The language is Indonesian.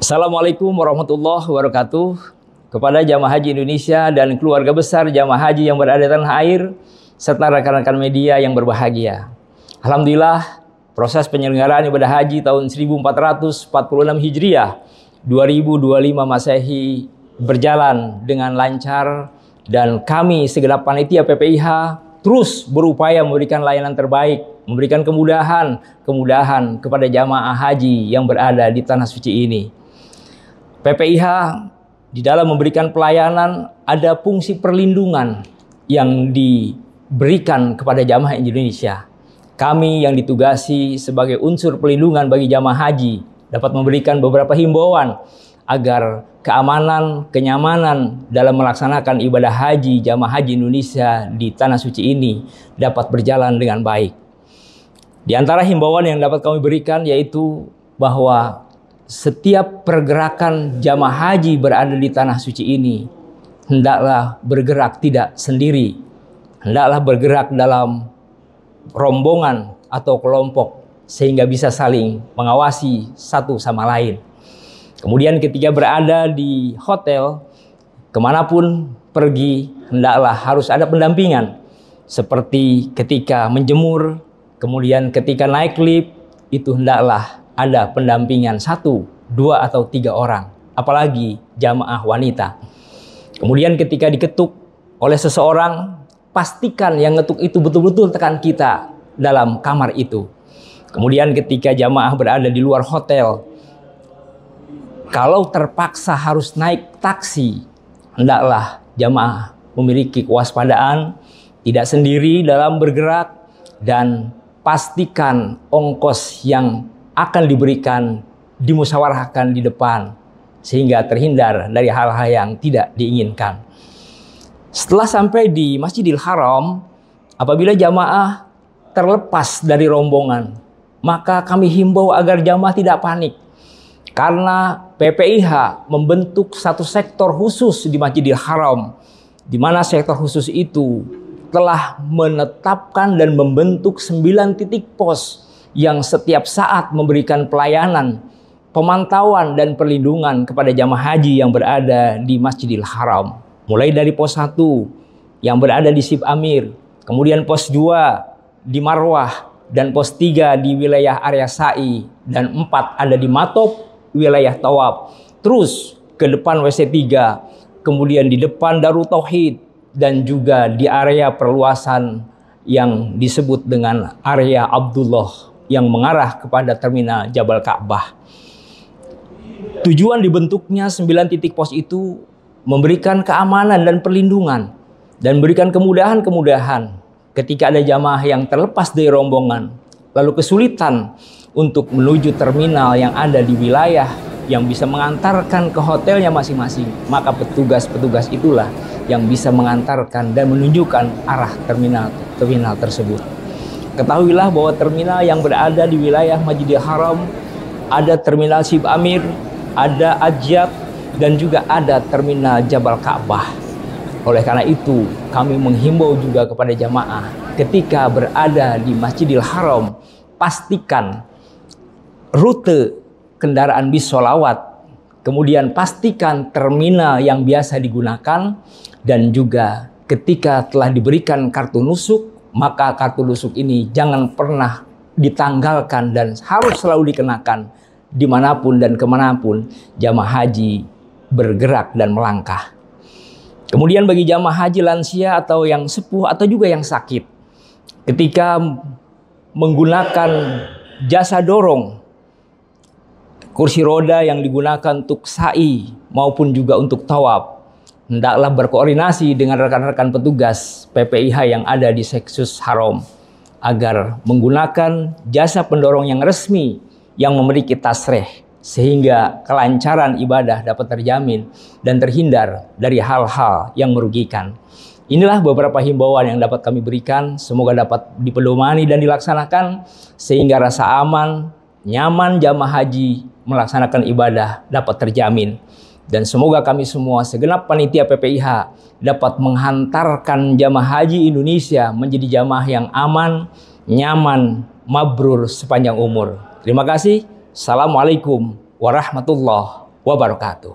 Assalamualaikum warahmatullahi wabarakatuh. Kepada jamaah haji Indonesia dan keluarga besar jamaah haji yang berada di tanah air, serta rekan-rekan media yang berbahagia. Alhamdulillah, proses penyelenggaraan ibadah haji tahun 1446 Hijriah 2025 Masehi berjalan dengan lancar, dan kami segenap panitia PPIH terus berupaya memberikan layanan terbaik, memberikan kemudahan kepada jamaah haji yang berada di tanah suci ini. PPIH di dalam memberikan pelayanan ada fungsi perlindungan yang diberikan kepada jamaah Indonesia. Kami yang ditugasi sebagai unsur pelindungan bagi jamaah haji dapat memberikan beberapa himbauan agar keamanan, kenyamanan dalam melaksanakan ibadah haji jamaah haji Indonesia di tanah suci ini dapat berjalan dengan baik. Di antara himbauan yang dapat kami berikan yaitu bahwa setiap pergerakan jamaah haji berada di tanah suci ini hendaklah bergerak tidak sendiri, hendaklah bergerak dalam rombongan atau kelompok sehingga bisa saling mengawasi satu sama lain. Kemudian ketika berada di hotel, kemanapun pergi hendaklah harus ada pendampingan, seperti ketika menjemur, kemudian ketika naik lift itu hendaklah ada pendampingan 1, 2 atau 3 orang, apalagi jamaah wanita. Kemudian ketika diketuk oleh seseorang, pastikan yang ngetuk itu betul-betul tekan kita dalam kamar itu. Kemudian ketika jamaah berada di luar hotel, kalau terpaksa harus naik taksi, hendaklah jamaah memiliki kewaspadaan, tidak sendiri dalam bergerak, dan pastikan ongkos yang akan diberikan dimusyawarahkan di depan sehingga terhindar dari hal-hal yang tidak diinginkan. Setelah sampai di Masjidil Haram, apabila jamaah terlepas dari rombongan, maka kami himbau agar jamaah tidak panik, karena PPIH membentuk satu sektor khusus di Masjidil Haram, di mana sektor khusus itu telah menetapkan dan membentuk 9 titik pos yang setiap saat memberikan pelayanan, pemantauan dan perlindungan kepada jamaah haji yang berada di Masjidil Haram. Mulai dari pos 1 yang berada di Sib Amir, kemudian pos 2 di Marwah, dan pos 3 di wilayah area Sa'i, dan 4 ada di Matop, wilayah Tawaf. Terus ke depan WC3, kemudian di depan Darut Tauhid, dan juga di area perluasan yang disebut dengan area Abdullah yang mengarah kepada terminal Jabal Ka'bah. Tujuan dibentuknya 9 titik pos itu memberikan keamanan dan perlindungan dan memberikan kemudahan ketika ada jamaah yang terlepas dari rombongan lalu kesulitan untuk menuju terminal yang ada di wilayah yang bisa mengantarkan ke hotelnya masing-masing, maka petugas-petugas itulah yang bisa mengantarkan dan menunjukkan arah terminal tersebut. Ketahuilah bahwa terminal yang berada di wilayah Masjidil Haram ada terminal Sib Amir, ada Ajyad, dan juga ada terminal Jabal Ka'bah. Oleh karena itu, kami menghimbau juga kepada jamaah ketika berada di Masjidil Haram, pastikan rute kendaraan bis sholawat, kemudian pastikan terminal yang biasa digunakan, dan juga ketika telah diberikan kartu nusuk, maka kartu nusuk ini jangan pernah ditanggalkan dan harus selalu dikenakan dimanapun dan kemanapun jamaah haji bergerak dan melangkah. Kemudian bagi jamaah haji lansia atau yang sepuh atau juga yang sakit, ketika menggunakan jasa dorong, kursi roda yang digunakan untuk sa'i maupun juga untuk tawaf, hendaklah berkoordinasi dengan rekan-rekan petugas PPIH yang ada di Seksus Haram agar menggunakan jasa pendorong yang resmi yang memiliki tasreh sehingga kelancaran ibadah dapat terjamin dan terhindar dari hal-hal yang merugikan. Inilah beberapa himbauan yang dapat kami berikan, semoga dapat dipedomani dan dilaksanakan sehingga rasa aman, nyaman jamaah haji melaksanakan ibadah dapat terjamin. Dan semoga kami semua segenap panitia PPIH dapat menghantarkan jamaah haji Indonesia menjadi jamaah yang aman, nyaman, mabrur sepanjang umur. Terima kasih. Assalamualaikum warahmatullahi wabarakatuh.